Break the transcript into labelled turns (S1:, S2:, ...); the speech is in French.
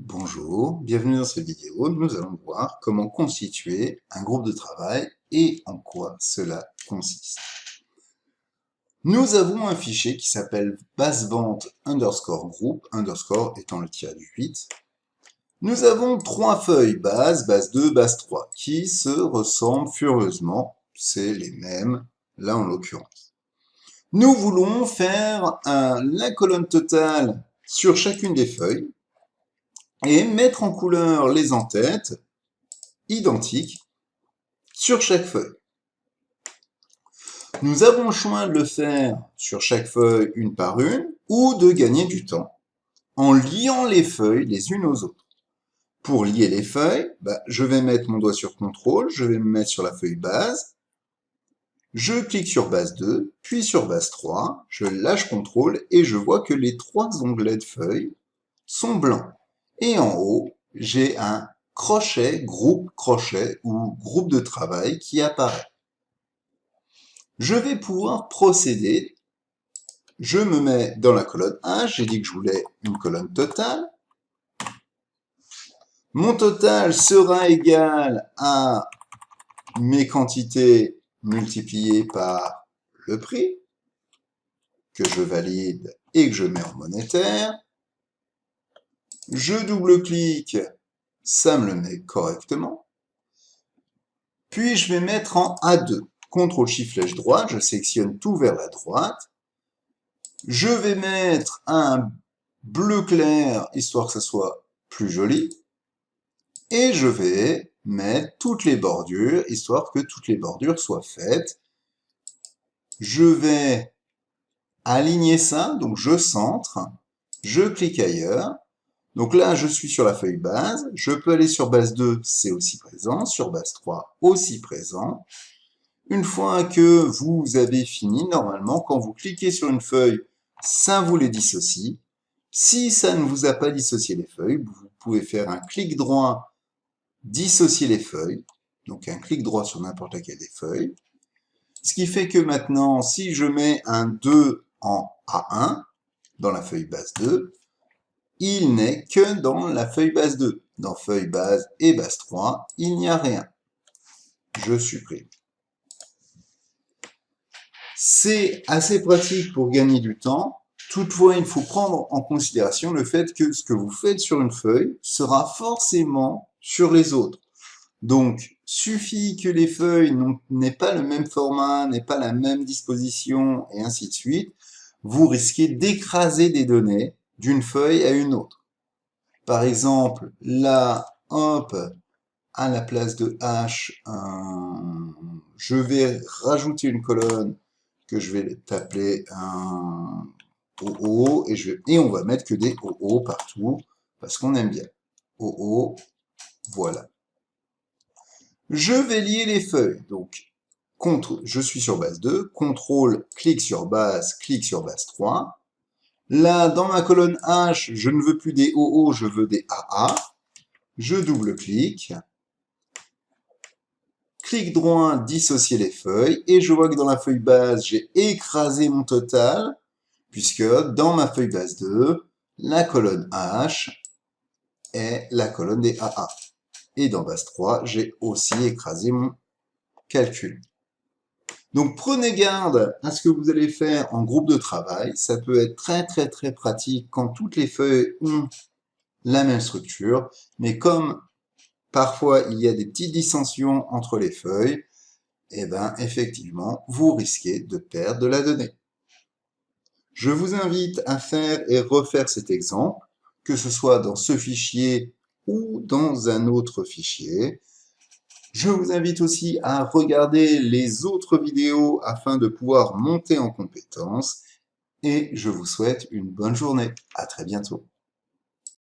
S1: Bonjour, bienvenue dans cette vidéo. Nous allons voir comment constituer un groupe de travail et en quoi cela consiste. Nous avons un fichier qui s'appelle basevente underscore group, underscore étant le tiret du 8. Nous avons trois feuilles base 2, base 3, qui se ressemblent furieusement. C'est les mêmes, là en l'occurrence. Nous voulons faire la colonne totale sur chacune des feuilles et mettre en couleur les en-têtes identiques sur chaque feuille. Nous avons le choix de le faire sur chaque feuille une par une ou de gagner du temps en liant les feuilles les unes aux autres. Pour lier les feuilles, je vais mettre mon doigt sur CTRL, je vais me mettre sur la feuille base, je clique sur base 2, puis sur base 3, je lâche CTRL et je vois que les trois onglets de feuilles sont blancs. Et en haut, j'ai un crochet ou groupe de travail qui apparaît. Je vais pouvoir procéder. Je me mets dans la colonne H, j'ai dit que je voulais une colonne totale. Mon total sera égal à mes quantités multipliées par le prix, que je valide et que je mets en monétaire. Je double-clique, ça me le met correctement. Puis je vais mettre en A2. CTRL-SHIFT-flèche droite, je sélectionne tout vers la droite. Je vais mettre un bleu clair, histoire que ça soit plus joli. Et je vais mettre toutes les bordures, histoire que toutes les bordures soient faites. Je vais aligner ça, donc je centre, je clique ailleurs. Donc là, je suis sur la feuille base, je peux aller sur base 2, c'est aussi présent, sur base 3, aussi présent. Une fois que vous avez fini, normalement, quand vous cliquez sur une feuille, ça vous les dissocie. Si ça ne vous a pas dissocié les feuilles, vous pouvez faire un clic droit, dissocier les feuilles. Donc un clic droit sur n'importe laquelle des feuilles. Ce qui fait que maintenant, si je mets un 2 en A1, dans la feuille base 2, il n'est que dans la feuille base 2. Dans feuille base et base 3, il n'y a rien. Je supprime. C'est assez pratique pour gagner du temps. Toutefois, il faut prendre en considération le fait que ce que vous faites sur une feuille sera forcément sur les autres. Donc, suffit que les feuilles n'aient pas le même format, n'aient pas la même disposition, et ainsi de suite, vous risquez d'écraser des données d'une feuille à une autre. Par exemple, là, hop, à la place de H, je vais rajouter une colonne que je vais t'appeler un OO, et on va mettre que des OO partout, parce qu'on aime bien. OO, voilà. Je vais lier les feuilles, donc je suis sur base 2, CTRL, clic sur base 3. Là, dans ma colonne H, je ne veux plus des OO, je veux des AA. Je double-clique. Clic droit, dissocier les feuilles, et je vois que dans la feuille base, j'ai écrasé mon total, puisque dans ma feuille base 2, la colonne H est la colonne des AA. Et dans base 3, j'ai aussi écrasé mon calcul. Donc prenez garde à ce que vous allez faire en groupe de travail. Ça peut être très pratique quand toutes les feuilles ont la même structure. Mais comme parfois il y a des petites dissensions entre les feuilles, et bien effectivement, vous risquez de perdre de la donnée. Je vous invite à faire et refaire cet exemple, que ce soit dans ce fichier ou dans un autre fichier. Je vous invite aussi à regarder les autres vidéos afin de pouvoir monter en compétences et je vous souhaite une bonne journée. À très bientôt.